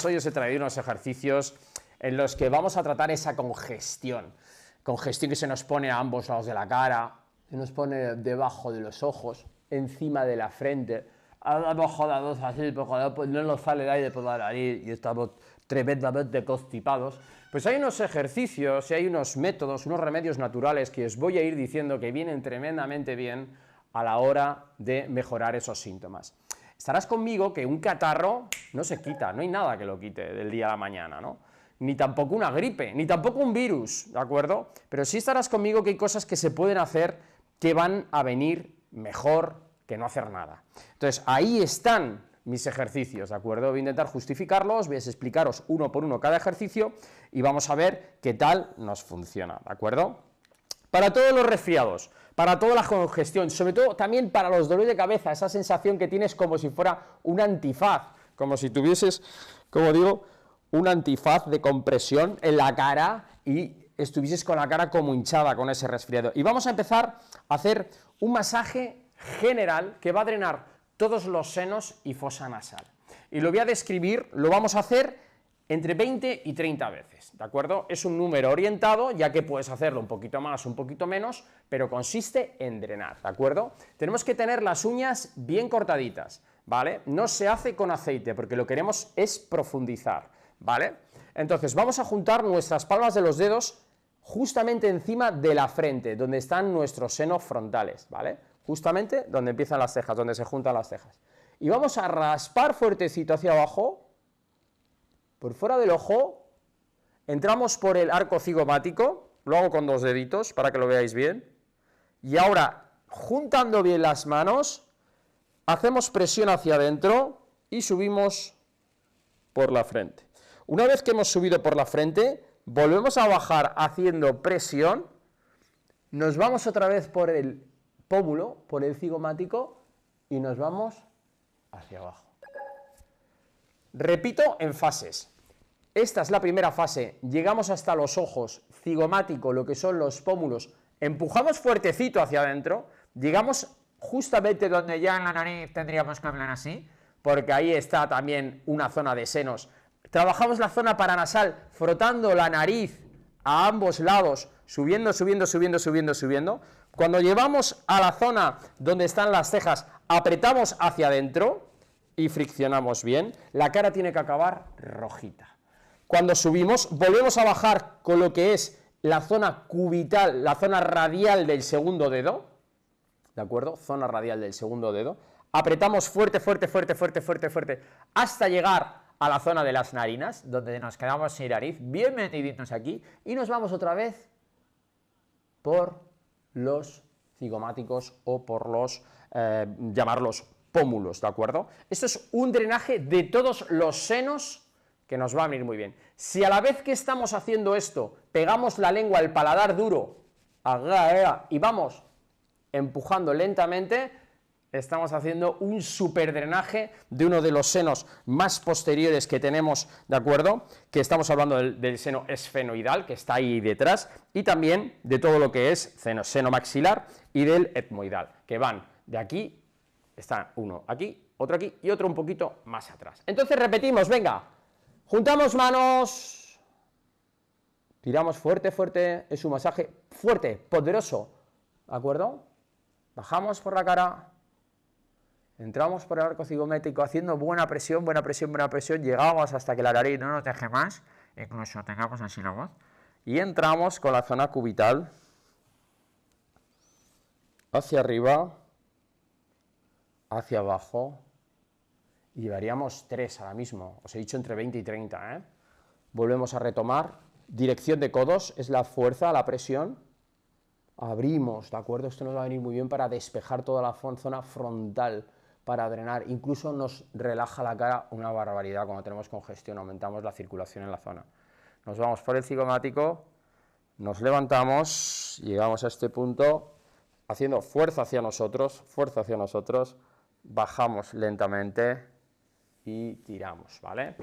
Hoy os he traído unos ejercicios en los que vamos a tratar esa congestión que se nos pone a ambos lados de la cara, se nos pone debajo de los ojos, encima de la frente, abajo de la voz así, pues no nos sale el aire por la nariz y estamos tremendamente constipados. Pues hay unos ejercicios y hay unos métodos, unos remedios naturales que os voy a ir diciendo que vienen tremendamente bien a la hora de mejorar esos síntomas. Estarás conmigo que un catarro no se quita, no hay nada que lo quite del día a la mañana, ¿no? Ni tampoco una gripe, ni tampoco un virus, ¿de acuerdo? Pero sí estarás conmigo que hay cosas que se pueden hacer que van a venir mejor que no hacer nada. Entonces, ahí están mis ejercicios, ¿de acuerdo? Voy a intentar justificarlos, voy a explicaros uno por uno cada ejercicio y vamos a ver qué tal nos funciona, ¿de acuerdo? Para todos los resfriados, para toda la congestión, sobre todo también para los dolores de cabeza, esa sensación que tienes como si fuera un antifaz, como si tuvieses, como digo, un antifaz de compresión en la cara y estuvieses con la cara como hinchada con ese resfriado. Y vamos a empezar a hacer un masaje general que va a drenar todos los senos y fosa nasal. Y lo voy a describir, lo vamos a hacer entre 20 y 30 veces, ¿de acuerdo? Es un número orientado, ya que puedes hacerlo un poquito más, un poquito menos, pero consiste en drenar, ¿de acuerdo? Tenemos que tener las uñas bien cortaditas, ¿vale? No se hace con aceite, porque lo que queremos es profundizar, ¿vale? Entonces, vamos a juntar nuestras palmas de los dedos justamente encima de la frente, donde están nuestros senos frontales, ¿vale? Justamente donde empiezan las cejas, donde se juntan las cejas. Y vamos a raspar fuertecito hacia abajo, por fuera del ojo, entramos por el arco cigomático, lo hago con dos deditos para que lo veáis bien, y ahora, juntando bien las manos, hacemos presión hacia adentro y subimos por la frente. Una vez que hemos subido por la frente, volvemos a bajar haciendo presión, nos vamos otra vez por el pómulo, por el cigomático, y nos vamos hacia abajo. Repito en fases. Esta es la primera fase, llegamos hasta los ojos, cigomático, lo que son los pómulos, empujamos fuertecito hacia adentro, llegamos justamente donde ya en la nariz tendríamos que hablar así, porque ahí está también una zona de senos. Trabajamos la zona paranasal, frotando la nariz a ambos lados, subiendo, subiendo, subiendo, subiendo, subiendo. Cuando llevamos a la zona donde están las cejas, apretamos hacia adentro y friccionamos bien, la cara tiene que acabar rojita. Cuando subimos, volvemos a bajar con lo que es la zona cubital, la zona radial del segundo dedo, ¿de acuerdo? Zona radial del segundo dedo. Apretamos fuerte, fuerte, fuerte, fuerte, fuerte, fuerte, hasta llegar a la zona de las narinas, donde nos quedamos sin nariz, bien metiditos aquí, y nos vamos otra vez por los cigomáticos o por los, llamarlos pómulos, ¿de acuerdo? Esto es un drenaje de todos los senos que nos va a venir muy bien. Si a la vez que estamos haciendo esto, pegamos la lengua al paladar duro y vamos empujando lentamente, estamos haciendo un superdrenaje de uno de los senos más posteriores que tenemos, ¿de acuerdo? Que estamos hablando del seno esfenoidal, que está ahí detrás, y también de todo lo que es seno maxilar y del etmoidal, que van de aquí, está uno aquí, otro aquí y otro un poquito más atrás. Entonces repetimos, venga. Juntamos manos, tiramos fuerte, fuerte, es un masaje fuerte, poderoso, ¿de acuerdo? Bajamos por la cara, entramos por el arco cigométrico haciendo buena presión, buena presión, buena presión, llegamos hasta que la nariz no nos deje más, incluso tengamos así la voz, y entramos con la zona cubital hacia arriba, hacia abajo. Y llevaríamos 3 ahora mismo, os he dicho entre 20 y 30, ¿eh? Volvemos a retomar, dirección de codos, es la fuerza, la presión, abrimos, ¿de acuerdo? Esto nos va a venir muy bien para despejar toda la zona frontal, para drenar, incluso nos relaja la cara una barbaridad cuando tenemos congestión, aumentamos la circulación en la zona. Nos vamos por el cigomático, nos levantamos, llegamos a este punto, haciendo fuerza hacia nosotros, bajamos lentamente y tiramos, ¿vale?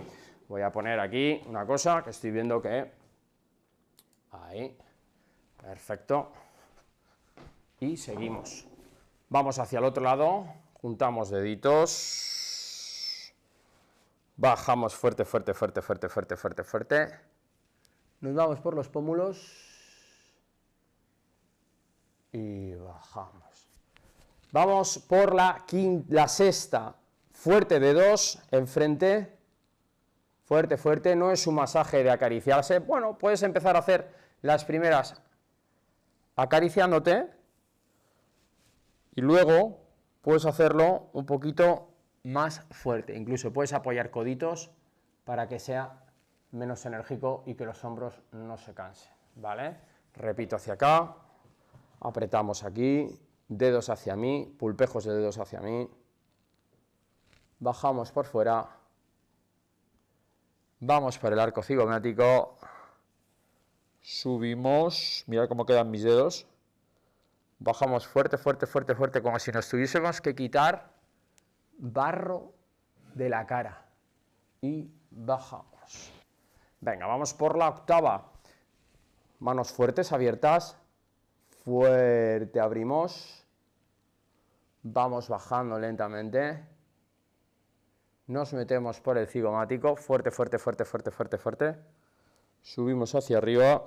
Voy a poner aquí una cosa que estoy viendo que... Ahí, perfecto. Y seguimos. Vamos hacia el otro lado, juntamos deditos, Bajamos fuerte, fuerte, fuerte, fuerte, fuerte, fuerte, fuerte. Nos vamos por los pómulos. Y bajamos. Vamos por la sexta. Fuerte de 2, enfrente. Fuerte, fuerte. No es un masaje de acariciarse. Bueno, puedes empezar a hacer las primeras acariciándote. Y luego puedes hacerlo un poquito más fuerte. Incluso puedes apoyar coditos para que sea menos enérgico y que los hombros no se cansen, ¿vale? Repito hacia acá, apretamos aquí, dedos hacia mí, pulpejos de dedos hacia mí, bajamos por fuera, vamos por el arco cigomático, subimos, mirad cómo quedan mis dedos, bajamos fuerte, fuerte, fuerte, fuerte, como si nos tuviésemos que quitar barro de la cara y bajamos. Venga, vamos por la octava. Manos fuertes, abiertas. Fuerte, abrimos. Vamos bajando lentamente. Nos metemos por el cigomático. Fuerte, fuerte, fuerte, fuerte, fuerte, fuerte. Subimos hacia arriba.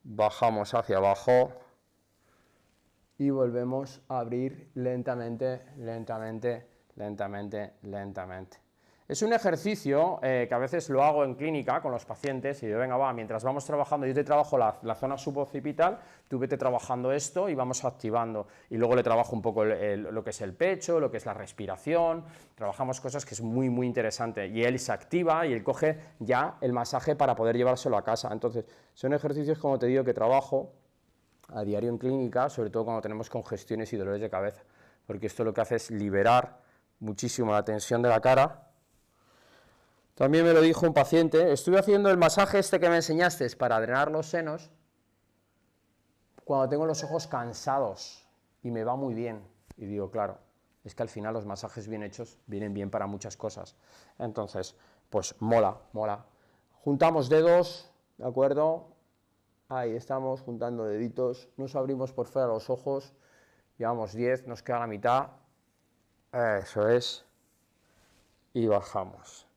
Bajamos hacia abajo. Y volvemos a abrir lentamente, lentamente, lentamente, lentamente. Es un ejercicio que a veces lo hago en clínica con los pacientes y digo, venga, va, mientras vamos trabajando, yo te trabajo la zona suboccipital, tú vete trabajando esto y vamos activando. Y luego le trabajo un poco lo que es el pecho, lo que es la respiración, trabajamos cosas que es muy, muy interesante. Y él se activa y él coge ya el masaje para poder llevárselo a casa. Entonces, son ejercicios, como te digo, que trabajo a diario en clínica, sobre todo cuando tenemos congestiones y dolores de cabeza, porque esto lo que hace es liberar muchísimo la tensión de la cara. También me lo dijo un paciente, estuve haciendo el masaje este que me enseñaste para drenar los senos cuando tengo los ojos cansados y me va muy bien. Y digo, claro, es que al final los masajes bien hechos vienen bien para muchas cosas. Entonces, pues mola, mola. Juntamos dedos, ¿de acuerdo? Ahí estamos, juntando deditos, nos abrimos por fuera los ojos, llevamos 10, nos queda la mitad, eso es, y bajamos.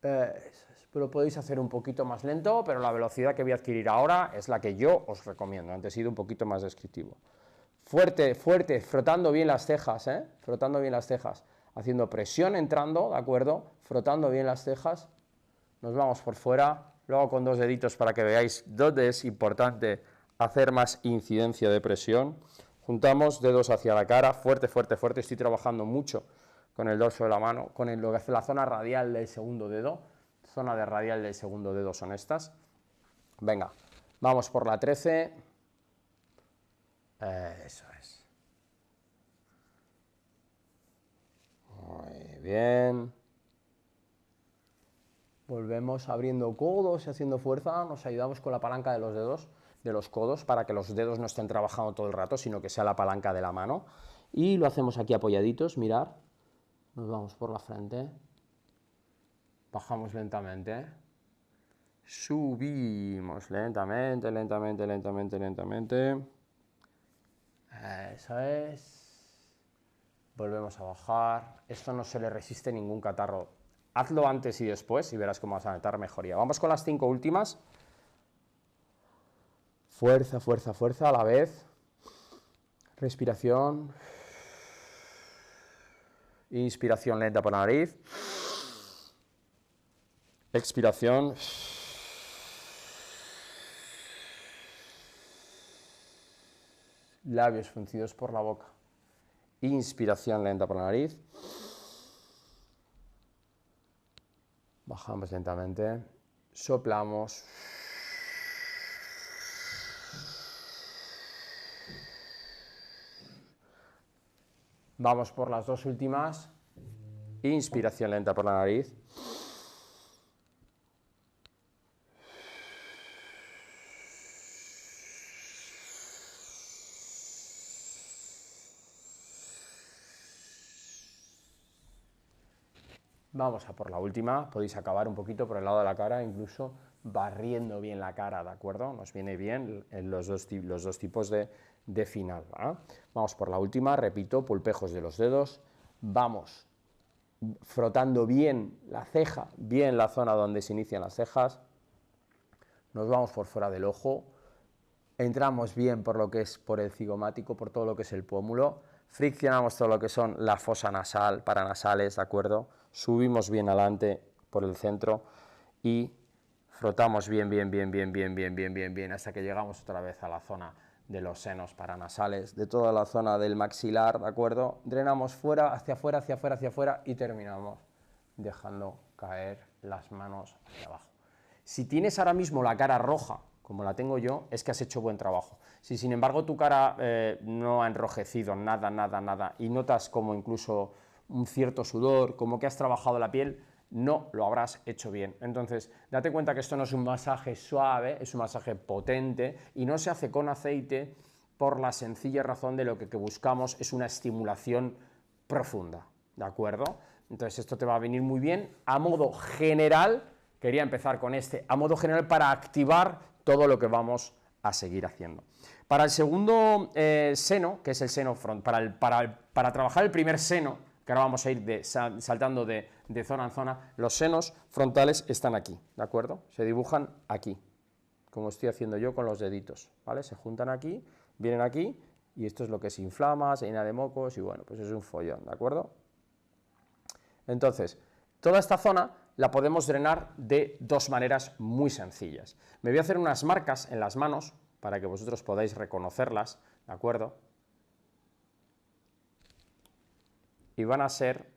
Pero podéis hacer un poquito más lento, pero la velocidad que voy a adquirir ahora es la que yo os recomiendo. Antes he sido un poquito más descriptivo. Fuerte, fuerte, frotando bien las cejas, frotando bien las cejas, haciendo presión entrando, ¿de acuerdo? Frotando bien las cejas, nos vamos por fuera, luego con 2 deditos para que veáis dónde es importante hacer más incidencia de presión. Juntamos dedos hacia la cara, fuerte, fuerte, fuerte, estoy trabajando mucho con el dorso de la mano, con lo que hace la zona radial del segundo dedo, zona de radial del segundo dedo son estas. Venga, vamos por la 13, eso es. Muy bien. Volvemos abriendo codos y haciendo fuerza, nos ayudamos con la palanca de los dedos, de los codos, para que los dedos no estén trabajando todo el rato, sino que sea la palanca de la mano. Y lo hacemos aquí apoyaditos, mirar. Nos vamos por la frente, bajamos lentamente, subimos lentamente, lentamente, lentamente, lentamente, eso es, volvemos a bajar, esto no se le resiste ningún catarro, hazlo antes y después y verás cómo vas a notar mejoría. Vamos con las 5 últimas, fuerza, fuerza, fuerza a la vez, respiración. Inspiración lenta por la nariz. Expiración. Labios fruncidos por la boca. Inspiración lenta por la nariz. Bajamos lentamente. Soplamos. Vamos por las 2 últimas. Inspiración lenta por la nariz. Vamos a por la última. Podéis acabar un poquito por el lado de la cara, incluso barriendo bien la cara, ¿de acuerdo? Nos viene bien en los dos tipos de final, ¿va? Vamos por la última, repito, pulpejos de los dedos, vamos frotando bien la ceja, bien la zona donde se inician las cejas, nos vamos por fuera del ojo, entramos bien por lo que es por el cigomático, por todo lo que es el pómulo, friccionamos todo lo que son la fosa nasal, paranasales, ¿de acuerdo? Subimos bien adelante por el centro y frotamos bien, hasta que llegamos otra vez a la zona de los senos paranasales, de toda la zona del maxilar, ¿de acuerdo? Drenamos fuera, hacia afuera y terminamos dejando caer las manos hacia abajo. Si tienes ahora mismo la cara roja, como la tengo yo, es que has hecho buen trabajo. Si sin embargo tu cara no ha enrojecido nada, y notas como incluso un cierto sudor, como que has trabajado la piel, no lo habrás hecho bien. Entonces, date cuenta que esto no es un masaje suave, es un masaje potente y no se hace con aceite por la sencilla razón de lo que buscamos es una estimulación profunda, ¿de acuerdo? Entonces, esto te va a venir muy bien. A modo general, quería empezar con a modo general para activar todo lo que vamos a seguir haciendo. Para el segundo seno, que es el seno front, para trabajar el primer seno, que ahora vamos a ir saltando de zona en zona, los senos frontales están aquí, ¿de acuerdo? Se dibujan aquí, como estoy haciendo yo con los deditos, ¿vale? Se juntan aquí, vienen aquí, y esto es lo que se inflama, se llena de mocos, y bueno, pues es un follón, ¿de acuerdo? Entonces, toda esta zona la podemos drenar de dos maneras muy sencillas. Me voy a hacer unas marcas en las manos, para que vosotros podáis reconocerlas, ¿de acuerdo? Y van a ser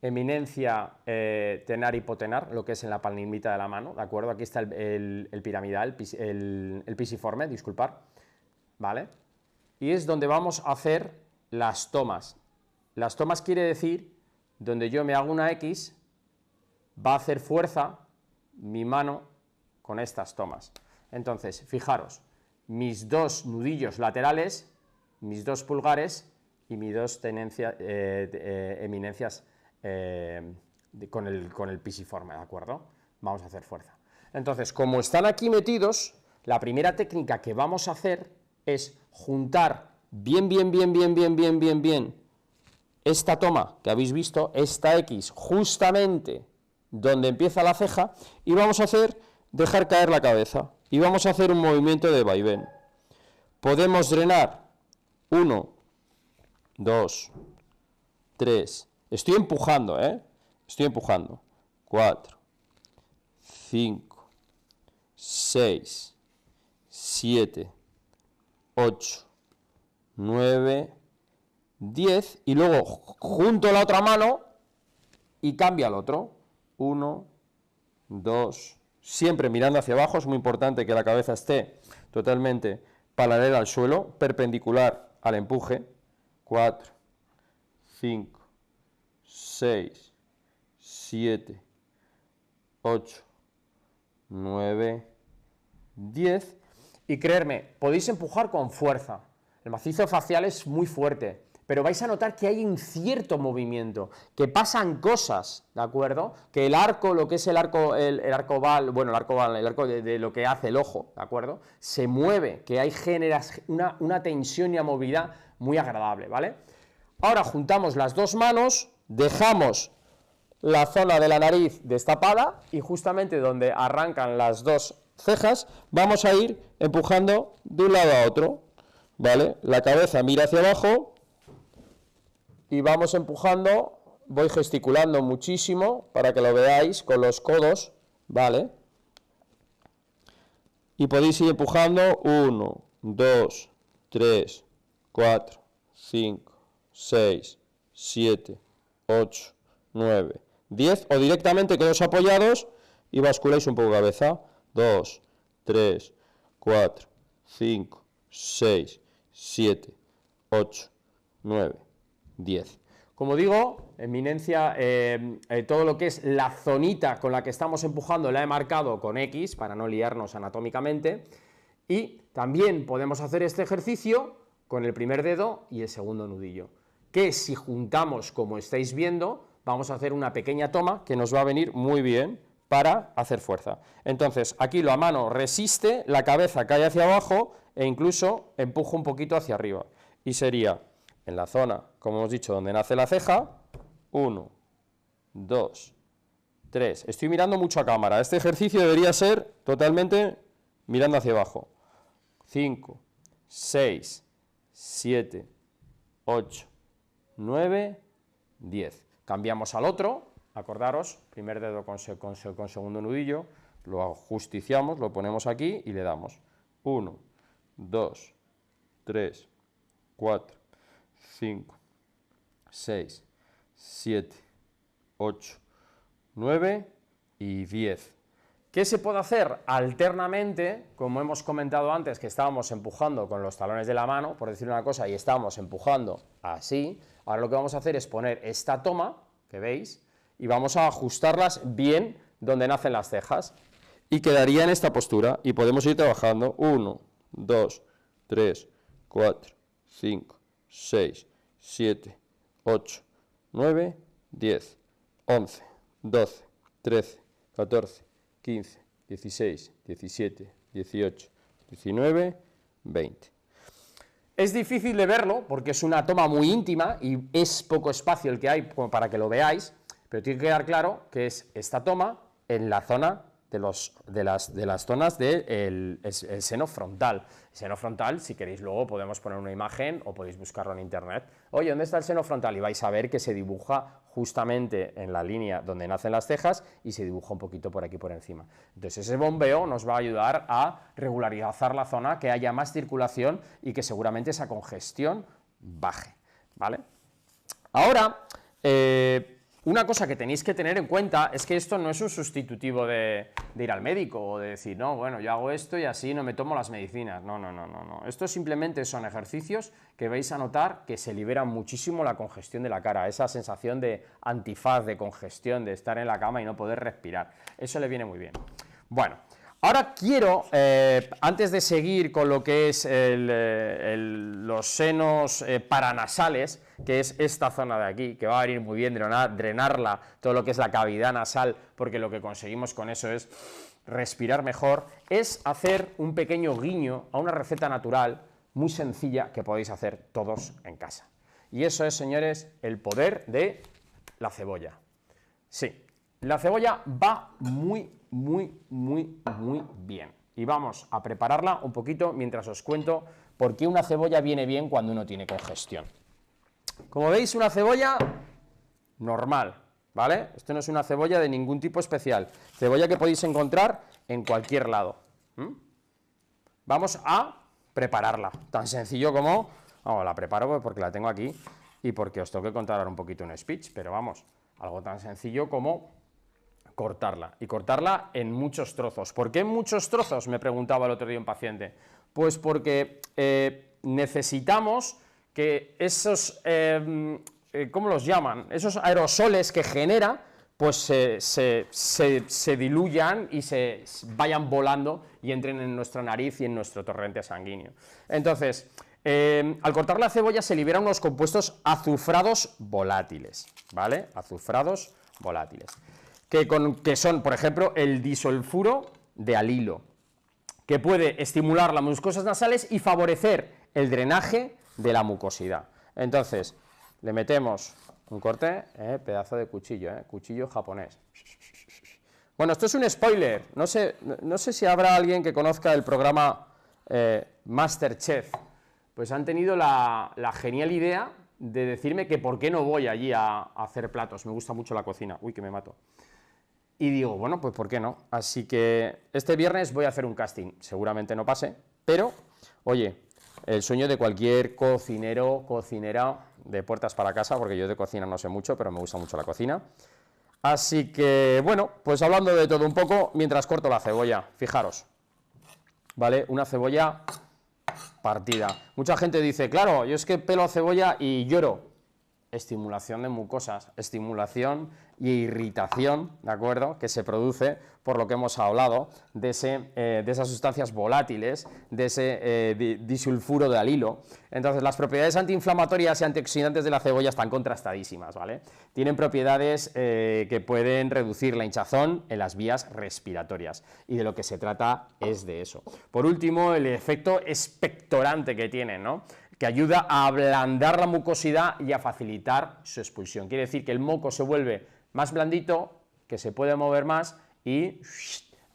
eminencia tenar hipotenar, lo que es en la palmita de la mano, ¿de acuerdo? Aquí está el piramidal, el pisiforme, disculpad, ¿vale? Y es donde vamos a hacer las tomas. Las tomas quiere decir, donde yo me hago una X, va a hacer fuerza mi mano con estas tomas. Entonces, fijaros, mis dos nudillos laterales, mis dos pulgares y mis dos eminencias con el pisiforme, ¿de acuerdo? Vamos a hacer fuerza. Entonces, como están aquí metidos, la primera técnica que vamos a hacer es juntar bien esta toma que habéis visto, esta X, justamente donde empieza la ceja, y vamos a dejar caer la cabeza, y vamos a hacer un movimiento de vaivén. Podemos drenar 1, 2, 3, estoy empujando, estoy empujando, 4, 5, 6, 7, 8, 9, 10, y luego junto la otra mano y cambia al otro, 1, 2, siempre mirando hacia abajo, es muy importante que la cabeza esté totalmente paralela al suelo, perpendicular al empuje, 4, 5, 6, 7, 8, 9, 10, y creerme, podéis empujar con fuerza, el macizo facial es muy fuerte, pero vais a notar que hay un cierto movimiento, que pasan cosas, ¿de acuerdo? Que el arco, lo que es el arco de lo que hace el ojo, ¿de acuerdo? Se mueve, que hay una tensión y una movilidad muy agradable, ¿vale? Ahora juntamos las dos manos, dejamos la zona de la nariz destapada y justamente donde arrancan las dos cejas, vamos a ir empujando de un lado a otro, ¿vale? La cabeza mira hacia abajo y vamos empujando, voy gesticulando muchísimo para que lo veáis con los codos, ¿vale? Y podéis ir empujando 1, 2, 3, 4, 5, 6, 7, 8, 9, 10, o directamente quedaos apoyados y basculáis un poco cabeza, 2, 3, 4, 5, 6, 7, 8, 9, 10. Como digo, eminencia, todo lo que es la zonita con la que estamos empujando la he marcado con X para no liarnos anatómicamente, y también podemos hacer este ejercicio con el primer dedo y el segundo nudillo, que si juntamos como estáis viendo, vamos a hacer una pequeña toma que nos va a venir muy bien para hacer fuerza. Entonces, aquí la mano resiste, la cabeza cae hacia abajo e incluso empujo un poquito hacia arriba, y sería en la zona, como hemos dicho, donde nace la ceja, 1, 2, 3. Estoy mirando mucho a cámara. Este ejercicio debería ser totalmente mirando hacia abajo. 5, 6, 7, 8, 9, 10. Cambiamos al otro. Acordaros, primer dedo con segundo nudillo, lo ajusticiamos, lo ponemos aquí y le damos 1, 2, 3, 4, 5, 6, 7, 8, 9 y 10. ¿Qué se puede hacer? Alternamente, como hemos comentado antes, que estábamos empujando con los talones de la mano, por decir una cosa, y estábamos empujando así, ahora lo que vamos a hacer es poner esta toma, que veis, y vamos a ajustarlas bien donde nacen las cejas, y quedaría en esta postura, y podemos ir trabajando 1, 2, 3, 4, 5, 6, 7, 8, 9, 10, 11, 12, 13, 14, 15, 16, 17, 18, 19, 20. Es difícil de verlo porque es una toma muy íntima y es poco espacio el que hay como para que lo veáis, pero tiene que quedar claro que es esta toma en la zona de las zonas del seno frontal. El seno frontal, si queréis luego podemos poner una imagen o podéis buscarlo en internet. Oye, ¿dónde está el seno frontal? Y vais a ver que se dibuja justamente en la línea donde nacen las cejas y se dibuja un poquito por aquí por encima. Entonces ese bombeo nos va a ayudar a regularizar la zona, que haya más circulación y que seguramente esa congestión baje, ¿vale? Ahora, una cosa que tenéis que tener en cuenta es que esto no es un sustitutivo de ir al médico o de decir, no, bueno, yo hago esto y así no me tomo las medicinas. No, no, no, no, no. Esto simplemente son ejercicios que vais a notar que se libera muchísimo la congestión de la cara, esa sensación de antifaz, de congestión, de estar en la cama y no poder respirar. Eso le viene muy bien. Bueno, ahora quiero, antes de seguir con lo que es los senos paranasales, que es esta zona de aquí, que va a venir muy bien drenarla, todo lo que es la cavidad nasal, porque lo que conseguimos con eso es respirar mejor, es hacer un pequeño guiño a una receta natural muy sencilla que podéis hacer todos en casa. Y eso es, señores, el poder de la cebolla. Sí, la cebolla va muy bien. Y vamos a prepararla un poquito mientras os cuento por qué una cebolla viene bien cuando uno tiene congestión. Como veis, una cebolla normal, ¿vale? Esto no es una cebolla de ningún tipo especial. Cebolla que podéis encontrar en cualquier lado. Vamos a prepararla. Tan sencillo como... Vamos, la preparo porque la tengo aquí y porque os tengo que contar ahora un poquito un speech, pero vamos, algo tan sencillo como cortarla, y cortarla en muchos trozos. ¿Por qué en muchos trozos?, me preguntaba el otro día un paciente. Pues porque necesitamos que esos, ¿cómo los llaman?, esos aerosoles que genera, pues se diluyan y se vayan volando y entren en nuestra nariz y en nuestro torrente sanguíneo. Entonces, al cortar la cebolla se liberan unos compuestos azufrados volátiles, ¿vale? Azufrados volátiles. Que son, por ejemplo, el disulfuro de alilo, que puede estimular las mucosas nasales y favorecer el drenaje de la mucosidad. Entonces, le metemos un corte, pedazo de cuchillo, cuchillo japonés. Bueno, esto es un spoiler, no sé si habrá alguien que conozca el programa MasterChef, pues han tenido la genial idea de decirme que por qué no voy allí a hacer platos, me gusta mucho la cocina, uy, que me mato. Y digo, bueno, pues ¿por qué no? Así que este viernes voy a hacer un casting, seguramente no pase, pero, oye, el sueño de cualquier cocinero, cocinera de puertas para casa, porque yo de cocina no sé mucho, pero me gusta mucho la cocina. Así que, bueno, pues hablando de todo un poco, mientras corto la cebolla, fijaros, ¿vale? Una cebolla partida. Mucha gente dice, claro, yo es que pelo cebolla y lloro. Estimulación de mucosas, estimulación y irritación, ¿de acuerdo?, que se produce por lo que hemos hablado de esas sustancias volátiles, de ese disulfuro de alilo. Entonces, las propiedades antiinflamatorias y antioxidantes de la cebolla están contrastadísimas, ¿vale? Tienen propiedades que pueden reducir la hinchazón en las vías respiratorias, y de lo que se trata es de eso. Por último, el efecto expectorante que tienen, ¿no?, que ayuda a ablandar la mucosidad y a facilitar su expulsión. Quiere decir que el moco se vuelve más blandito, que se puede mover más y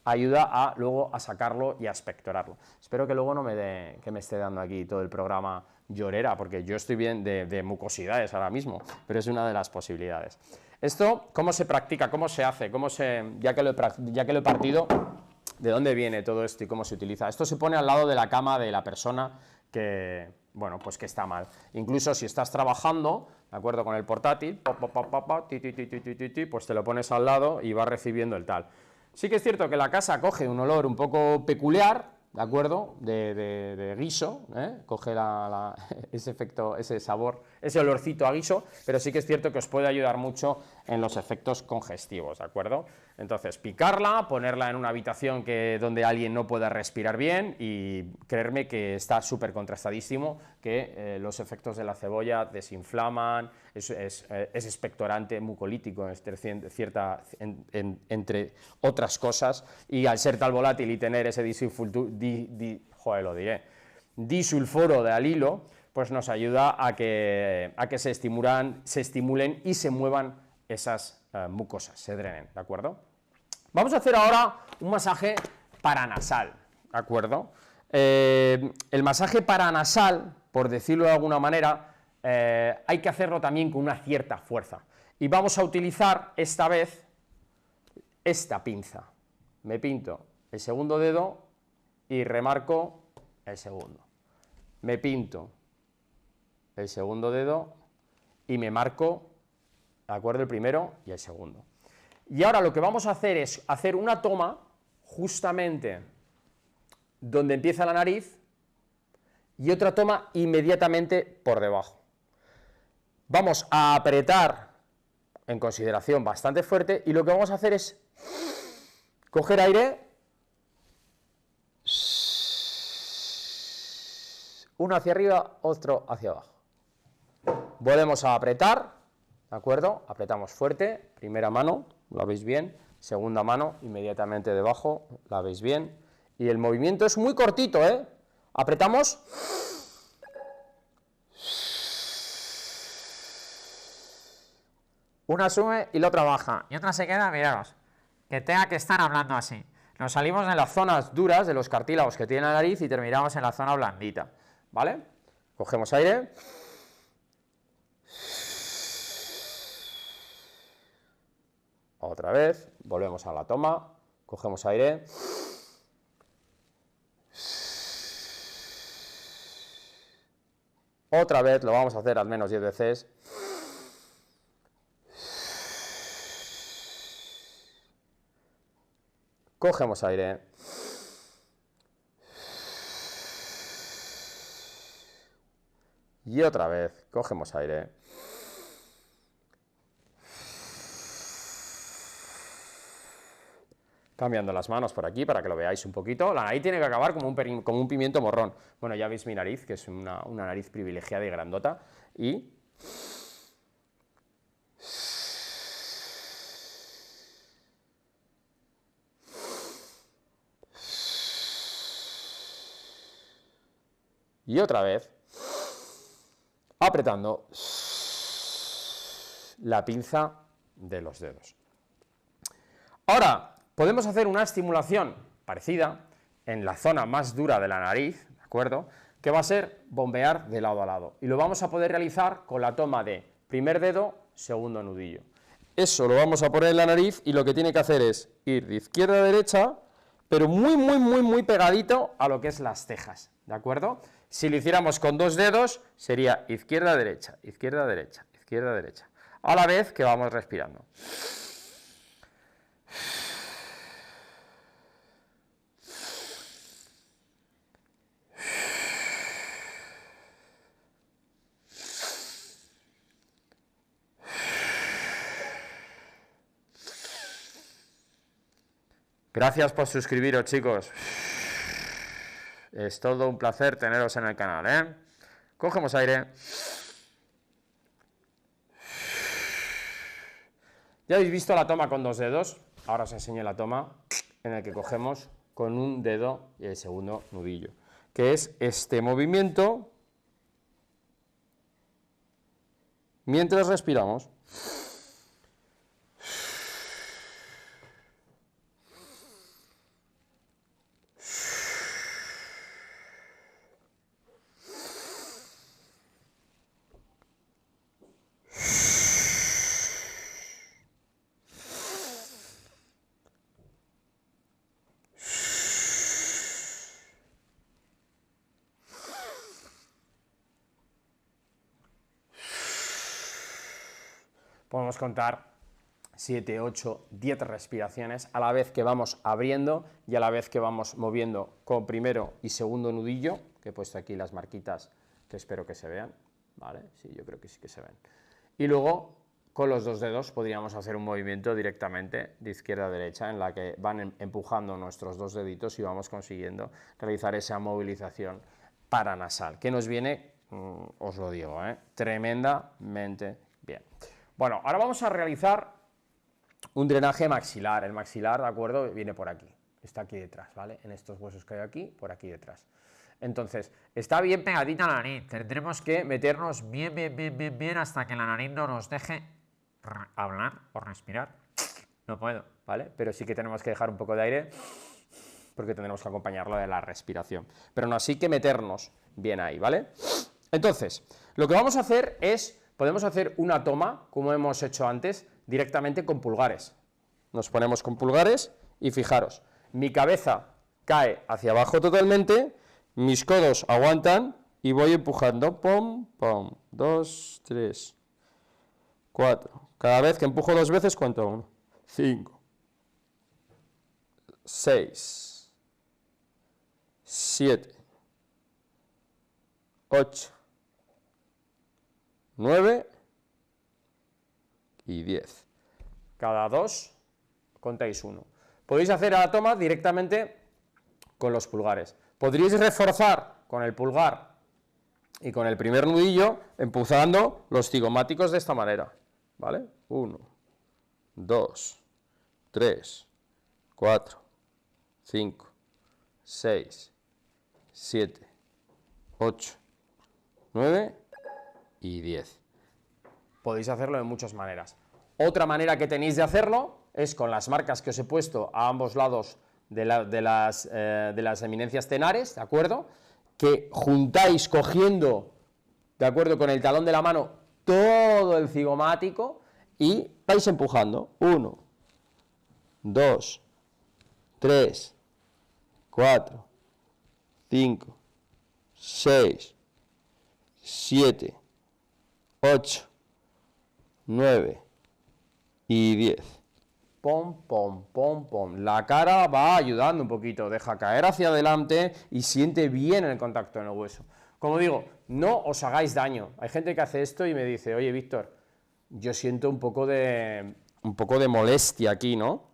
ayuda luego a sacarlo y a expectorarlo. Espero que luego no me esté dando aquí todo el programa llorera, porque yo estoy bien de mucosidades ahora mismo, pero es una de las posibilidades. Esto, ¿cómo se practica? ¿Cómo se hace? Ya que lo he partido, ¿de dónde viene todo esto y cómo se utiliza? Esto se pone al lado de la cama de la persona que, bueno, pues que está mal. Incluso si estás trabajando, ¿de acuerdo? Con el portátil, pues te lo pones al lado y vas recibiendo el tal. Sí que es cierto que la casa coge un olor un poco peculiar, ¿de acuerdo? De guiso, coge ese efecto, ese sabor, ese olorcito a guiso, pero sí que es cierto que os puede ayudar mucho en los efectos congestivos, ¿de acuerdo? Entonces, picarla, ponerla en una habitación donde alguien no pueda respirar bien y creerme que está súper contrastadísimo que los efectos de la cebolla desinflaman, es expectorante, mucolítico, entre otras cosas, y al ser tal volátil y tener ese disulfuro de alilo, pues nos ayuda a que se estimulen y se muevan esas mucosas, se drenen, ¿de acuerdo? Vamos a hacer ahora un masaje paranasal, ¿de acuerdo? El masaje paranasal, por decirlo de alguna manera, hay que hacerlo también con una cierta fuerza. Y vamos a utilizar esta vez esta pinza. Me pinto el segundo dedo y remarco el segundo. Me pinto el segundo dedo y me marco, ¿de acuerdo? El primero y el segundo. Y ahora lo que vamos a hacer es hacer una toma justamente donde empieza la nariz y otra toma inmediatamente por debajo. Vamos a apretar en consideración bastante fuerte y lo que vamos a hacer es coger aire, uno hacia arriba, otro hacia abajo. Volvemos a apretar, ¿de acuerdo? Apretamos fuerte, primera mano, ¿la veis bien? Segunda mano, inmediatamente debajo, ¿la veis bien? Y el movimiento es muy cortito, ¿eh? Apretamos. Una sube y la otra baja. Y otra se queda, miraos, que tenga que estar hablando así. Nos salimos de las zonas duras, de los cartílagos que tiene la nariz y terminamos en la zona blandita, ¿vale? Cogemos aire. Otra vez, volvemos a la toma, cogemos aire. Otra vez, lo vamos a hacer al menos 10 veces. Cogemos aire. Y otra vez, cogemos aire. Cambiando las manos por aquí para que lo veáis un poquito. La nariz tiene que acabar como un pimiento morrón. Bueno, ya veis mi nariz, que es una nariz privilegiada y grandota. Y otra vez, apretando la pinza de los dedos. Ahora, podemos hacer una estimulación parecida en la zona más dura de la nariz, ¿de acuerdo? Que va a ser bombear de lado a lado. Y lo vamos a poder realizar con la toma de primer dedo, segundo nudillo. Eso lo vamos a poner en la nariz y lo que tiene que hacer es ir de izquierda a derecha, pero muy pegadito a lo que es las cejas, ¿de acuerdo? Si lo hiciéramos con dos dedos, sería izquierda, derecha, izquierda, derecha, izquierda, derecha, a la vez que vamos respirando. Gracias por suscribiros, chicos. Es todo un placer teneros en el canal, ¿eh? Cogemos aire. Ya habéis visto la toma con dos dedos. Ahora os enseño la toma en la que cogemos con un dedo y el segundo nudillo, que es este movimiento mientras respiramos. Podemos contar 7, 8, 10 respiraciones a la vez que vamos abriendo y a la vez que vamos moviendo con primero y segundo nudillo, que he puesto aquí las marquitas que espero que se vean, ¿vale? Sí, yo creo que sí que se ven. Y luego con los dos dedos podríamos hacer un movimiento directamente de izquierda a derecha en la que van empujando nuestros dos deditos y vamos consiguiendo realizar esa movilización paranasal, que nos viene, os lo digo, tremendamente bien. Bueno, ahora vamos a realizar un drenaje maxilar. El maxilar, ¿de acuerdo? Viene por aquí, está aquí detrás, ¿vale? En estos huesos que hay aquí, por aquí detrás. Entonces, está bien pegadita a la nariz. Tendremos que meternos bien hasta que la nariz no nos deje hablar o respirar. No puedo, ¿vale? Pero sí que tenemos que dejar un poco de aire porque tendremos que acompañarlo de la respiración. Pero no, así que meternos bien ahí, ¿vale? Entonces, lo que vamos a hacer es... Podemos hacer una toma, como hemos hecho antes, directamente con pulgares. Nos ponemos con pulgares y fijaros, mi cabeza cae hacia abajo totalmente, mis codos aguantan y voy empujando, pom, pom, 2, 3, 4. Cada vez que empujo 2 veces, cuento 1, 5, 6, 7, 8, 9 y 10. Cada 2 contáis 1. Podéis hacer a la toma directamente con los pulgares. Podríais reforzar con el pulgar y con el primer nudillo empujando los cigomáticos de esta manera, ¿vale? 1, 2, 3, 4, 5, 6, 7, 8, 9 y 10. Podéis hacerlo de muchas maneras. Otra manera que tenéis de hacerlo es con las marcas que os he puesto a ambos lados de las eminencias tenares, ¿de acuerdo? Que juntáis cogiendo, ¿de acuerdo?, con el talón de la mano todo el cigomático y vais empujando. 1, 2, 3, 4, 5, 6, 7, 8, 9 y 10. Pom, pom, pom, pom. La cara va ayudando un poquito, deja caer hacia adelante y siente bien el contacto en el hueso. Como digo, no os hagáis daño. Hay gente que hace esto y me dice, oye, Víctor, yo siento un poco de molestia aquí, ¿no?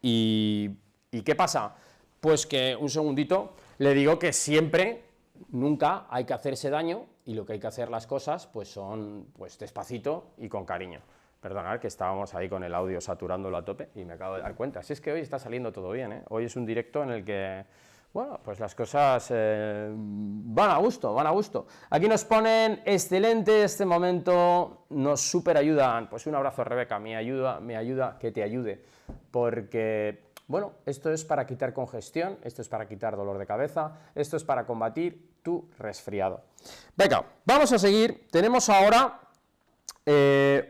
¿Y qué pasa? Pues que, un segundito, le digo que siempre, nunca hay que hacerse daño y lo que hay que hacer las cosas pues son pues despacito y con cariño. Perdonad que estábamos ahí con el audio saturándolo a tope y me acabo de dar cuenta. Si es que hoy está saliendo todo bien, ¿eh? Hoy es un directo en el que, bueno, pues las cosas van a gusto, van a gusto. Aquí nos ponen, excelente este momento, nos súper ayudan. Pues un abrazo, Rebeca, me ayuda que te ayude, porque, bueno, esto es para quitar congestión, esto es para quitar dolor de cabeza, esto es para combatir tu resfriado. Venga, vamos a seguir. Tenemos ahora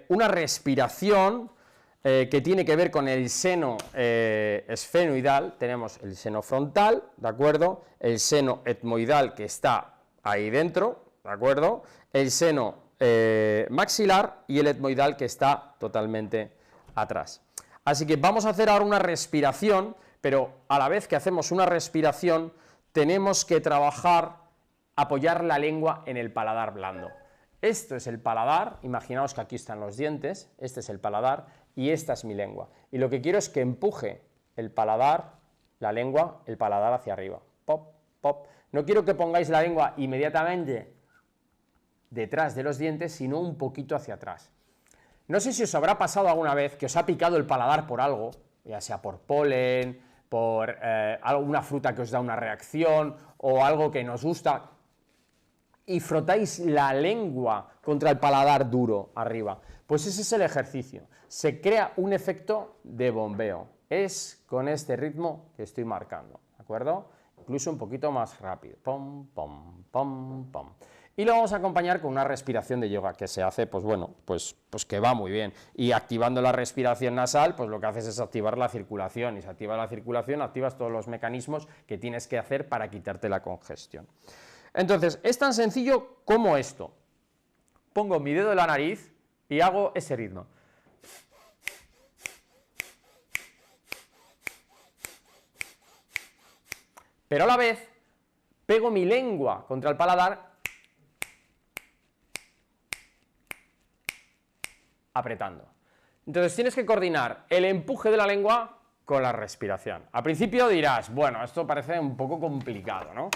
una respiración que tiene que ver con el seno esfenoidal. Tenemos el seno frontal, ¿de acuerdo? El seno etmoidal que está ahí dentro, ¿de acuerdo? El seno maxilar y el etmoidal que está totalmente atrás. Así que vamos a hacer ahora una respiración, pero a la vez que hacemos una respiración tenemos que trabajar, apoyar la lengua en el paladar blando. Esto es el paladar, imaginaos que aquí están los dientes, este es el paladar y esta es mi lengua. Y lo que quiero es que empuje el paladar, la lengua, el paladar hacia arriba. Pop, pop. No quiero que pongáis la lengua inmediatamente detrás de los dientes, sino un poquito hacia atrás. No sé si os habrá pasado alguna vez que os ha picado el paladar por algo, ya sea por polen, por alguna fruta que os da una reacción o algo que nos gusta. y frotáis la lengua contra el paladar duro arriba. Pues ese es el ejercicio. Se crea un efecto de bombeo. Es con este ritmo que estoy marcando, ¿de acuerdo? Incluso un poquito más rápido. Pom, pom, pom, pom. Y lo vamos a acompañar con una respiración de yoga que se hace, pues bueno, pues que va muy bien. Y activando la respiración nasal, pues lo que haces es activar la circulación. Y si activas la circulación, activas todos los mecanismos que tienes que hacer para quitarte la congestión. Entonces, es tan sencillo como esto. Pongo mi dedo en la nariz y hago ese ritmo. Pero a la vez, pego mi lengua contra el paladar, apretando. Entonces tienes que coordinar el empuje de la lengua con la respiración. Al principio dirás, bueno, esto parece un poco complicado, ¿no?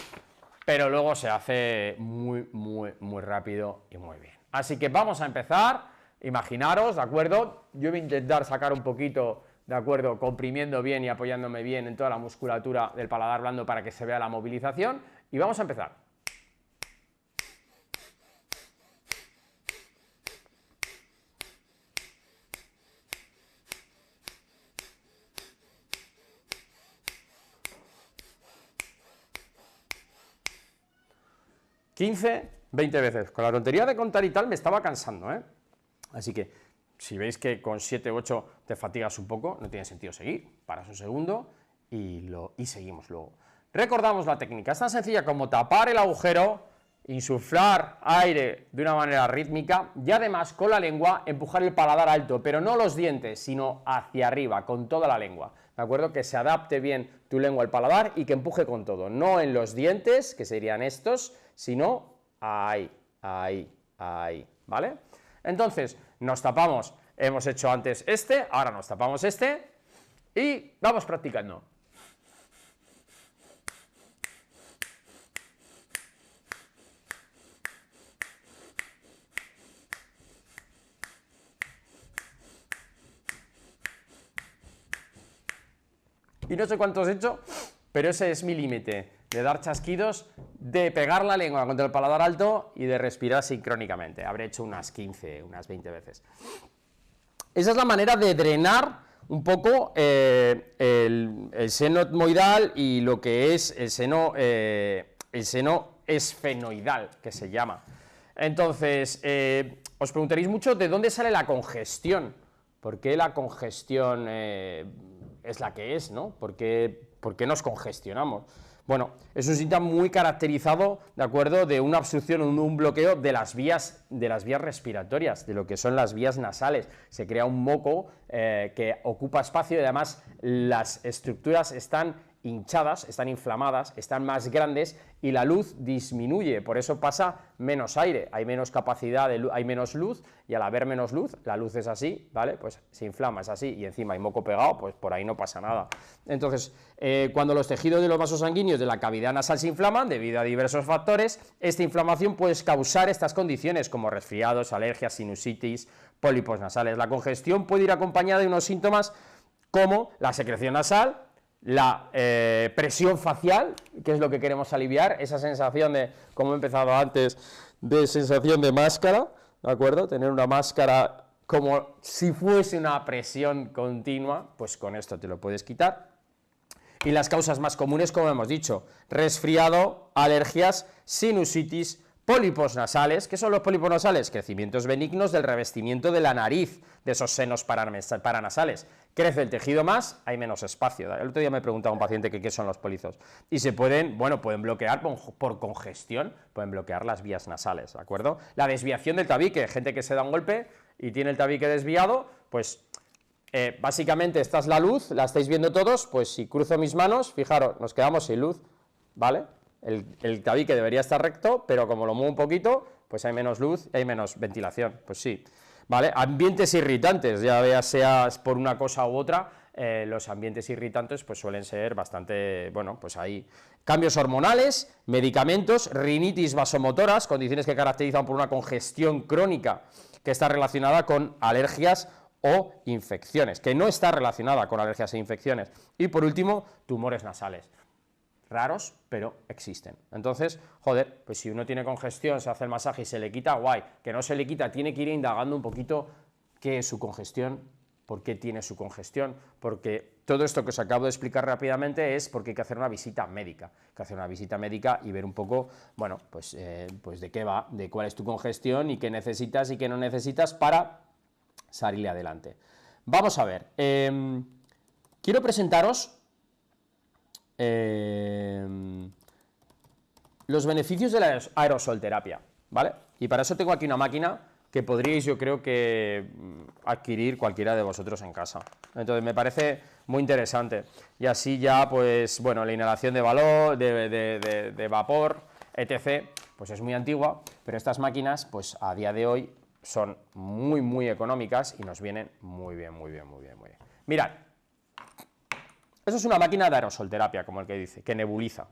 Pero luego se hace muy rápido y muy bien. Así que vamos a empezar, imaginaros, ¿de acuerdo? Yo voy a intentar sacar un poquito, ¿de acuerdo? Comprimiendo bien y apoyándome bien en toda la musculatura del paladar blando para que se vea la movilización. Y vamos a empezar. ...15, 20 veces. Con la tontería de contar y tal me estaba cansando, ¿eh? Así que, si veis que con 7 u 8 te fatigas un poco, no tiene sentido seguir. Paras un segundo y seguimos luego. Recordamos la técnica. Es tan sencilla como tapar el agujero, insuflar aire de una manera rítmica y además con la lengua empujar el paladar alto, pero no los dientes, sino hacia arriba, con toda la lengua. ¿De acuerdo? Que se adapte bien tu lengua al paladar y que empuje con todo. No en los dientes, que serían estos, sino ahí, ¿vale? Entonces, nos tapamos, hemos hecho antes este, ahora nos tapamos este y vamos practicando. Y no sé cuántos he hecho, pero ese es mi límite, de dar chasquidos, de pegar la lengua contra el paladar alto y de respirar sincrónicamente. Habré hecho unas 15, unas 20 veces. Esa es la manera de drenar un poco el seno etmoidal y lo que es el seno esfenoidal, que se llama. Entonces, os preguntaréis mucho de dónde sale la congestión. ¿Por qué la congestión es la que es, ¿no? ¿Por qué nos congestionamos? Bueno, es un síntoma muy caracterizado, ¿de acuerdo?, de una obstrucción o un bloqueo de las vías respiratorias, de lo que son las vías nasales. Se crea un moco que ocupa espacio y además las estructuras están hinchadas, están inflamadas, están más grandes y la luz disminuye, por eso pasa menos aire, hay menos capacidad, hay menos luz y al haber menos luz, la luz es así, ¿vale? Pues se inflama, es así y encima hay moco pegado, pues por ahí no pasa nada. Entonces, cuando los tejidos de los vasos sanguíneos de la cavidad nasal se inflaman debido a diversos factores, esta inflamación puede causar estas condiciones como resfriados, alergias, sinusitis, pólipos nasales. La congestión puede ir acompañada de unos síntomas como la secreción nasal, la presión facial, que es lo que queremos aliviar, esa sensación de, como he empezado antes, de sensación de máscara, ¿de acuerdo? Tener una máscara como si fuese una presión continua, pues con esto te lo puedes quitar. Y las causas más comunes, como hemos dicho, resfriado, alergias, sinusitis, pólipos nasales. ¿Qué son los pólipos nasales? Crecimientos benignos del revestimiento de la nariz, de esos senos paranasales. Crece el tejido más, hay menos espacio. El otro día me preguntaba un paciente que qué son los pólipos. Y se pueden bloquear por congestión, pueden bloquear las vías nasales, ¿de acuerdo? La desviación del tabique, gente que se da un golpe y tiene el tabique desviado, pues básicamente esta es la luz, la estáis viendo todos, pues si cruzo mis manos, fijaros, nos quedamos sin luz, ¿vale? El tabique debería estar recto, pero como lo muevo un poquito, pues hay menos luz y hay menos ventilación, pues sí. ¿Vale? Ambientes irritantes, ya seas por una cosa u otra, los ambientes irritantes pues suelen ser bastante, bueno, pues ahí. Cambios hormonales, medicamentos, rinitis vasomotoras, condiciones que caracterizan por una congestión crónica que está relacionada con alergias o infecciones, que no está relacionada con alergias e infecciones. Y por último, tumores nasales. raros, pero existen. Entonces, joder, pues si uno tiene congestión, se hace el masaje y se le quita, guay. Que no se le quita, tiene que ir indagando un poquito qué es su congestión, por qué tiene su congestión, porque todo esto que os acabo de explicar rápidamente es porque hay que hacer una visita médica, y ver un poco, bueno, pues de qué va, de cuál es tu congestión y qué necesitas y qué no necesitas para salir adelante. Vamos a ver, quiero presentaros los beneficios de la aerosolterapia, ¿vale? Y para eso tengo aquí una máquina que podríais, yo creo que, adquirir cualquiera de vosotros en casa. Entonces me parece muy interesante. Y así ya, pues, bueno, la inhalación de vapor, etc., pues es muy antigua, pero estas máquinas, pues a día de hoy, son muy, muy económicas y nos vienen muy bien, muy bien, muy bien, muy bien. Mirad, eso es una máquina de aerosolterapia, como el que dice, que nebuliza.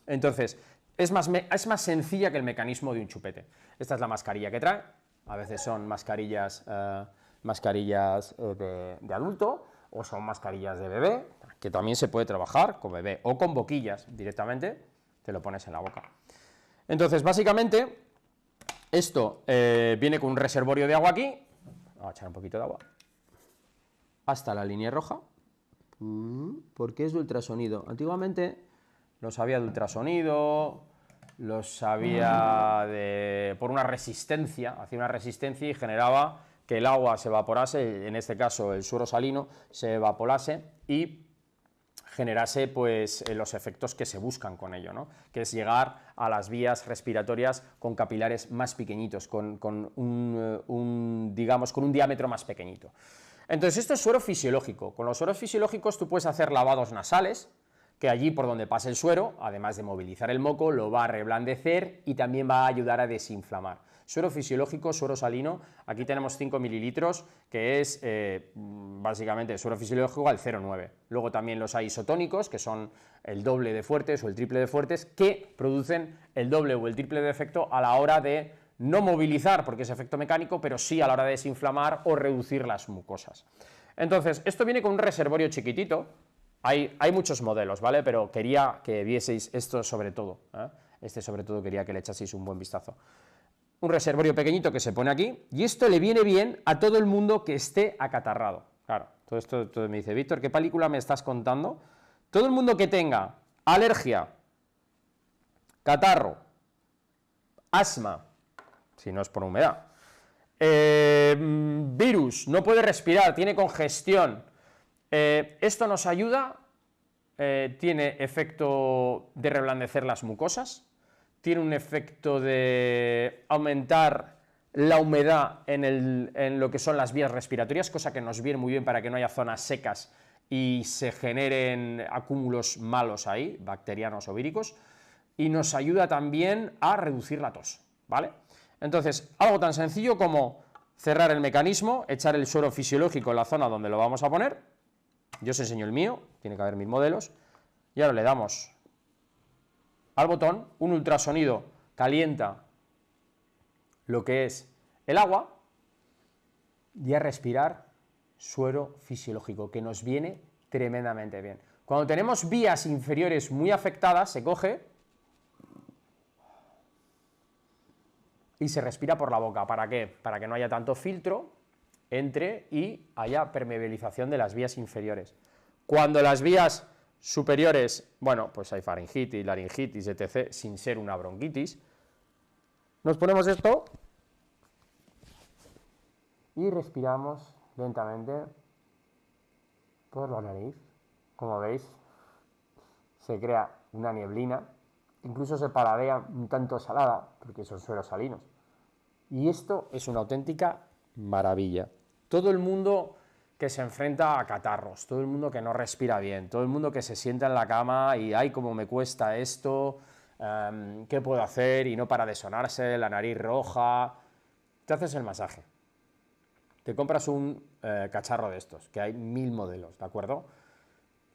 Entonces, es más sencilla que el mecanismo de un chupete. Esta es la mascarilla que trae, a veces son mascarillas, de adulto, o son mascarillas de bebé, que también se puede trabajar con bebé, o con boquillas directamente, te lo pones en la boca. Entonces, básicamente, esto viene con un reservorio de agua aquí, vamos a echar un poquito de agua, hasta la línea roja, porque es de ultrasonido. Antiguamente los había de ultrasonido, los había por una resistencia, hacía una resistencia y generaba que el agua se evaporase, en este caso el suero salino, se evaporase y generase pues los efectos que se buscan con ello, ¿no? Que es llegar a las vías respiratorias con capilares más pequeñitos, digamos, con un diámetro más pequeñito. Entonces esto es suero fisiológico. Con los sueros fisiológicos tú puedes hacer lavados nasales, que allí por donde pase el suero, además de movilizar el moco, lo va a reblandecer y también va a ayudar a desinflamar. Suero fisiológico, suero salino, aquí tenemos 5 mililitros, que es básicamente el suero fisiológico al 0,9. Luego también los hay isotónicos, que son el doble de fuertes o el triple de fuertes, que producen el doble o el triple de efecto a la hora de no movilizar, porque es efecto mecánico, pero sí a la hora de desinflamar o reducir las mucosas. Entonces, esto viene con un reservorio chiquitito. Hay muchos modelos, ¿vale? Pero quería que vieseis esto sobre todo, ¿eh? Este sobre todo quería que le echaseis un buen vistazo. Un reservorio pequeñito que se pone aquí, y esto le viene bien a todo el mundo que esté acatarrado. Claro, todo me dice, Víctor, ¿qué película me estás contando? Todo el mundo que tenga alergia, catarro, asma, si no es por humedad, virus, no puede respirar, tiene congestión, esto nos ayuda, tiene efecto de reblandecer las mucosas, tiene un efecto de aumentar la humedad en lo que son las vías respiratorias, cosa que nos viene muy bien para que no haya zonas secas y se generen acúmulos malos ahí, bacterianos o víricos, y nos ayuda también a reducir la tos, ¿vale? Entonces, algo tan sencillo como cerrar el mecanismo, echar el suero fisiológico en la zona donde lo vamos a poner. Yo os enseño el mío, tiene que haber 1000 modelos, y ahora le damos al botón, un ultrasonido calienta lo que es el agua, y a respirar suero fisiológico, que nos viene tremendamente bien. Cuando tenemos vías inferiores muy afectadas, se coge y se respira por la boca. ¿Para qué? Para que no haya tanto filtro entre y haya permeabilización de las vías inferiores. Cuando las vías superiores, bueno, pues hay faringitis, laringitis, etc., sin ser una bronquitis, nos ponemos esto y respiramos lentamente por la nariz. Como veis, se crea una nieblina, incluso se paladea un tanto salada, porque son sueros salinos. Y esto es una auténtica maravilla. Todo el mundo que se enfrenta a catarros, todo el mundo que no respira bien, todo el mundo que se sienta en la cama y ¡ay, cómo me cuesta esto! ¿Qué puedo hacer? Y no para de sonarse, la nariz roja. Te haces el masaje. Te compras un cacharro de estos, que hay 1000 modelos, ¿de acuerdo?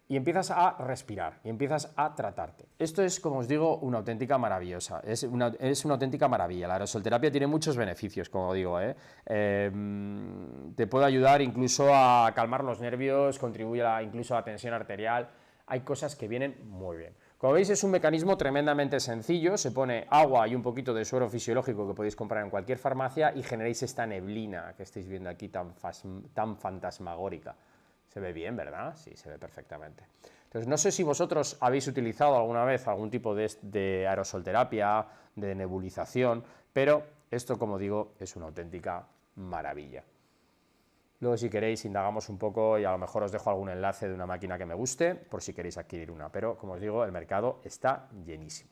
Y empiezas a respirar, y empiezas a tratarte. Esto es, como os digo, una auténtica maravillosa, es una auténtica maravilla. La aerosolterapia tiene muchos beneficios, como digo, te puede ayudar incluso a calmar los nervios, contribuye incluso a la tensión arterial, hay cosas que vienen muy bien. Como veis, es un mecanismo tremendamente sencillo, se pone agua y un poquito de suero fisiológico que podéis comprar en cualquier farmacia y generáis esta neblina que estáis viendo aquí tan fantasmagórica. Se ve bien, ¿verdad? Sí, se ve perfectamente. Entonces, no sé si vosotros habéis utilizado alguna vez algún tipo de aerosolterapia, de nebulización, pero esto, como digo, es una auténtica maravilla. Luego, si queréis, indagamos un poco y a lo mejor os dejo algún enlace de una máquina que me guste, por si queréis adquirir una, pero, como os digo, el mercado está llenísimo.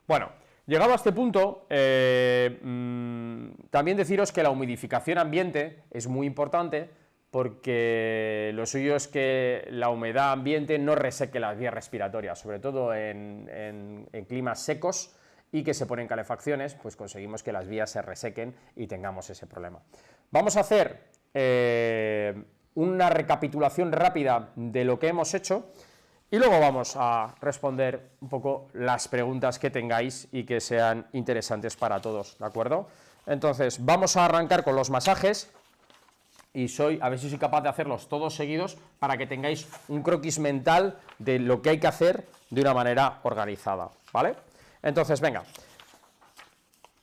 Bueno, llegado a este punto, también deciros que la humidificación ambiente es muy importante, porque lo suyo es que la humedad ambiente no reseque las vías respiratorias, sobre todo en climas secos y que se ponen calefacciones, pues conseguimos que las vías se resequen y tengamos ese problema. Vamos a hacer una recapitulación rápida de lo que hemos hecho y luego vamos a responder un poco las preguntas que tengáis y que sean interesantes para todos, ¿de acuerdo? Entonces, vamos a arrancar con los masajes. Y a ver si soy capaz de hacerlos todos seguidos para que tengáis un croquis mental de lo que hay que hacer de una manera organizada, ¿vale? Entonces, venga,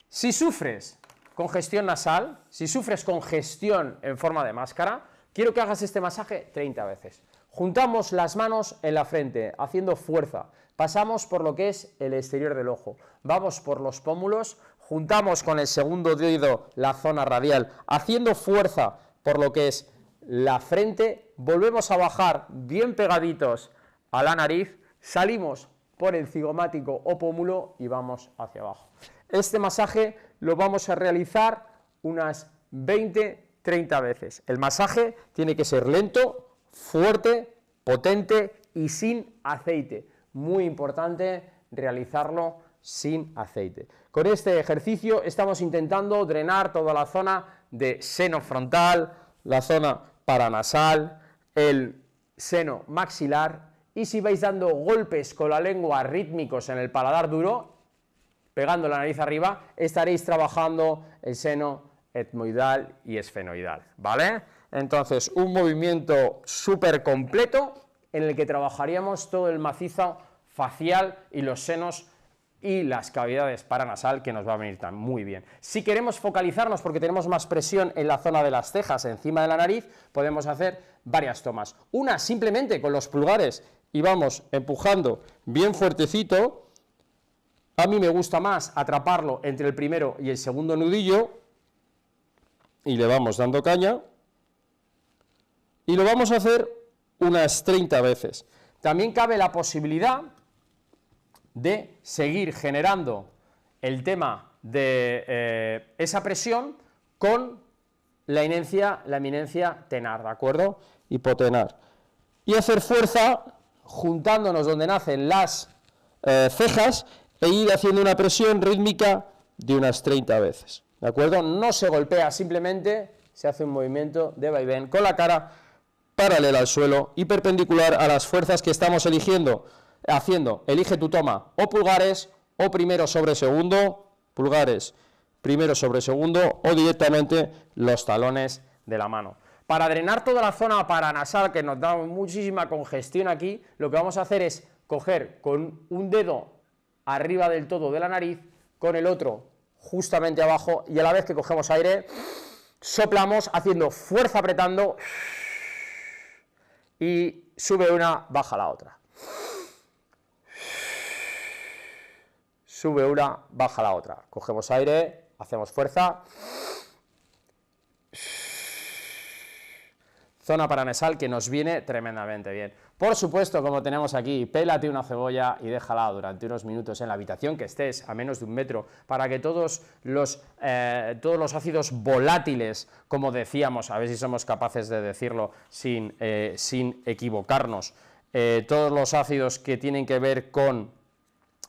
si sufres congestión nasal, si sufres congestión en forma de máscara, quiero que hagas este masaje 30 veces. Juntamos las manos en la frente, haciendo fuerza, pasamos por lo que es el exterior del ojo, vamos por los pómulos, juntamos con el segundo dedo la zona radial, haciendo fuerza por lo que es la frente, volvemos a bajar bien pegaditos a la nariz, salimos por el cigomático o pómulo y vamos hacia abajo. Este masaje lo vamos a realizar unas 20-30 veces. El masaje tiene que ser lento, fuerte, potente y sin aceite. Muy importante realizarlo sin aceite. Con este ejercicio estamos intentando drenar toda la zona de seno frontal, la zona paranasal, el seno maxilar, y si vais dando golpes con la lengua rítmicos en el paladar duro, pegando la nariz arriba, estaréis trabajando el seno etmoidal y esfenoidal, ¿vale? Entonces, un movimiento súper completo en el que trabajaríamos todo el macizo facial y los senos y las cavidades paranasal, que nos va a venir muy bien. Si queremos focalizarnos porque tenemos más presión en la zona de las cejas, encima de la nariz, podemos hacer varias tomas. Una simplemente con los pulgares y vamos empujando bien fuertecito. A mí me gusta más atraparlo entre el primero y el segundo nudillo y le vamos dando caña y lo vamos a hacer unas 30 veces. También cabe la posibilidad de seguir generando el tema de esa presión con la eminencia tenar, ¿de acuerdo? Hipotenar. Y hacer fuerza juntándonos donde nacen las cejas e ir haciendo una presión rítmica de unas 30 veces, ¿de acuerdo? No se golpea, simplemente se hace un movimiento de vaivén con la cara paralela al suelo y perpendicular a las fuerzas que estamos haciendo. Elige tu toma, o pulgares, o primero sobre segundo, pulgares, primero sobre segundo, o directamente los talones de la mano. Para drenar toda la zona paranasal, que nos da muchísima congestión aquí, lo que vamos a hacer es coger con un dedo arriba del todo de la nariz, con el otro justamente abajo, y a la vez que cogemos aire, soplamos haciendo fuerza apretando, y sube una, baja la otra. Sube una, baja la otra. Cogemos aire, hacemos fuerza. Zona paranasal que nos viene tremendamente bien. Por supuesto, como tenemos aquí, pélate una cebolla y déjala durante unos minutos en la habitación que estés a menos de 1 metro para que todos los ácidos volátiles, como decíamos, a ver si somos capaces de decirlo sin equivocarnos, todos los ácidos que tienen que ver con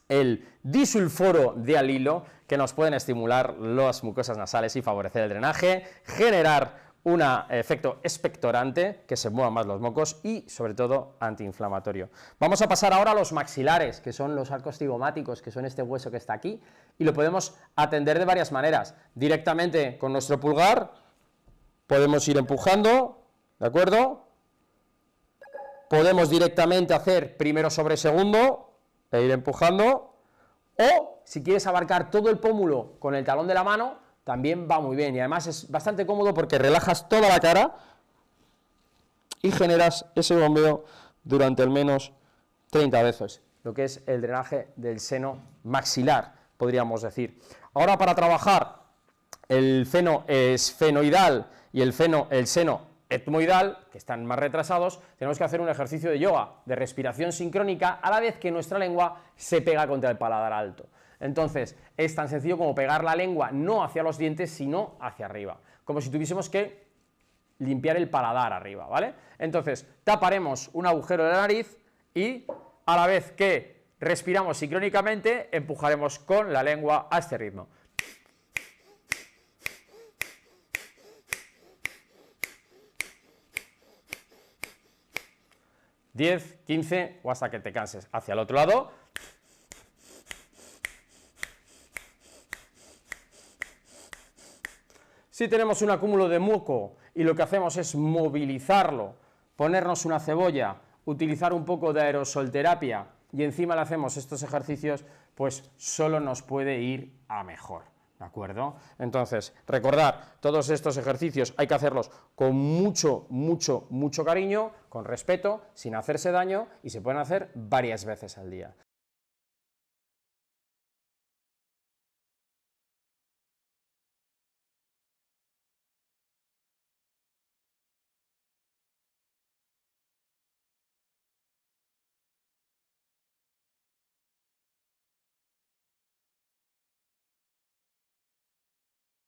el disulfuro de alilo, que nos pueden estimular las mucosas nasales y favorecer el drenaje, generar un efecto expectorante, que se muevan más los mocos y, sobre todo, antiinflamatorio. Vamos a pasar ahora a los maxilares, que son los arcos cigomáticos, que son este hueso que está aquí, y lo podemos atender de varias maneras. Directamente con nuestro pulgar, podemos ir empujando, ¿de acuerdo? podemos directamente hacer primero sobre segundo e ir empujando, o si quieres abarcar todo el pómulo con el talón de la mano, también va muy bien, y además es bastante cómodo porque relajas toda la cara y generas ese bombeo durante al menos 30 veces, lo que es el drenaje del seno maxilar, podríamos decir. Ahora, para trabajar el seno esfenoidal y el seno etmoidal, que están más retrasados, tenemos que hacer un ejercicio de yoga, de respiración sincrónica, a la vez que nuestra lengua se pega contra el paladar alto. Entonces, es tan sencillo como pegar la lengua no hacia los dientes, sino hacia arriba, como si tuviésemos que limpiar el paladar arriba, ¿vale? Entonces, taparemos un agujero de la nariz y, a la vez que respiramos sincrónicamente, empujaremos con la lengua a este ritmo. ...10, 15 o hasta que te canses. Hacia el otro lado. Si tenemos un acúmulo de moco y lo que hacemos es movilizarlo, ponernos una cebolla, utilizar un poco de aerosolterapia y encima le hacemos estos ejercicios, pues solo nos puede ir a mejor, ¿de acuerdo? Entonces, recordar, todos estos ejercicios hay que hacerlos con mucho cariño, con respeto, sin hacerse daño, y se pueden hacer varias veces al día.